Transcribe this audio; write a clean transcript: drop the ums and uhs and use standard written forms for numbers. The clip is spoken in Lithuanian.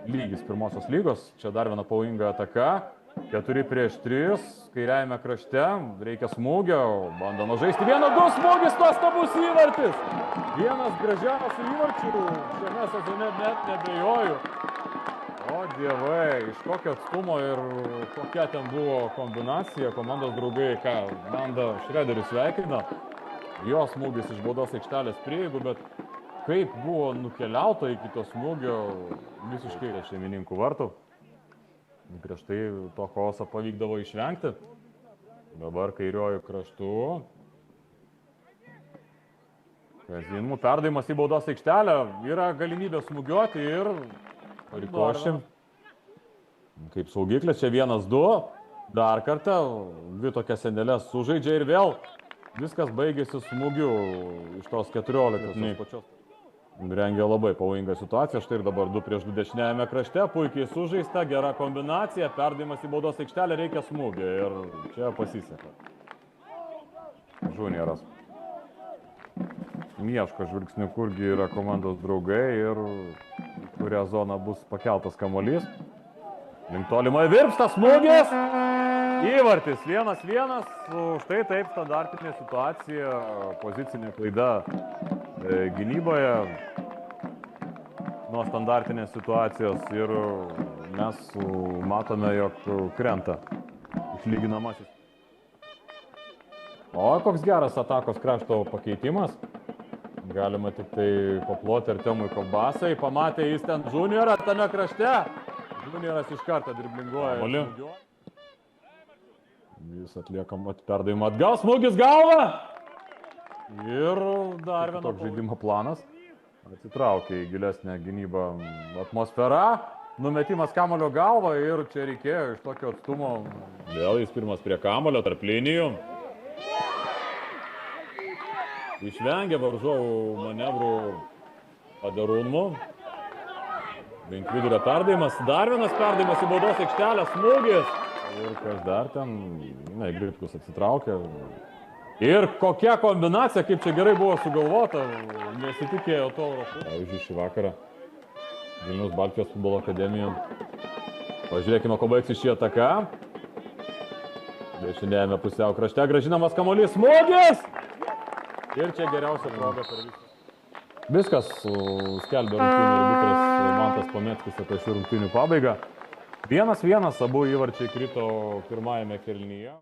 lygis pirmosios lygos. Čia dar viena pavojinga ataka. 4 prieš 3, kairiajame krašte, reikia smūgio, bando nužaisti 1-2 smūgis, nuostabus įvartis. Vienas gražiausių įvarčių šiame sezone, net nebejoju. O dievai, iš kokio atstumo ir kokia ten buvo kombinacija, komandos draugai, ką Manda Šrederis sveikina. Jo smūgis iš baudos aikštelės prieigų, bet kaip buvo nukeliauta iki to smūgio visiškai šeimininkų vartų. Prieš tai to chaoso pavykdavo išvengti. Dabar kairiojų kraštu. Kasdienimų perdavimas į baudos aikštelę. Yra galimybė smūgiuoti ir rikošim. Kaip saugiklė, čia 1-2. Dar kartą, dvi tokias senelės sužaidžia ir vėl viskas baigėsi smūgiu iš tos 14 pačios. Rengia labai pavojingą situaciją, štai ir dabar 2 prieš 2 dešiniajame krašte, puikiai sužaista, gera kombinacija, perdavimas į baudos aikštelę, reikia smūgio ir čia pasiseka. Žunioras. Ieško žvilgsnių, kurgi yra komandos draugai ir kuria zona bus pakeltas kamuolys. Link tolimai virpsta smūgis. Įvartis 1-1, štai taip standartinė situacija, pozicinė klaida gynyboje nuo standartinės situacijos ir mes matome, jog krenta išlyginamasis. O koks geras atakos krašto pakeitimas. Galima tik tai paploti Artemui Kolbasai. Pamatė jis ten Juniorą tame krašte. Junioras iš karto driblinguoja. Jis atlieka perdavimą atgal, smūgis galva. Ir dar vienas toks žaidimo planas. Atsitraukė į gilesnę gynybą atmosferą. Numetimas kamuolio galvą ir čia reikėjo iš tokio atstumo. Vėl jis pirmas prie kamuolio tarp linijų. Išvengė varžovų manevrų padarūnų. Link vidurio perdavimas. Dar vienas perdavimas į baudos aikštelę. Smūgis. Ir kas dar ten? Gripkus atsitraukė. Ir kokia kombinacija, kaip čia gerai buvo sugalvota, nesitikėjo to Europų. Pavyzdžiui, šį vakarą Vilniaus Baltijos futbolo akademija. Pažiūrėkime, ko baigsis šį ataką. Dešinėjame pusiau krašte, gražinamas kamuolys, smūgis! Ir čia geriausia proga per visą. Viskas skelbė rungtynių arbitras Mantas Pameckis apie šių rungtynių pabaigą. 1-1, abu įvarčiai krito pirmajame kėlinyje.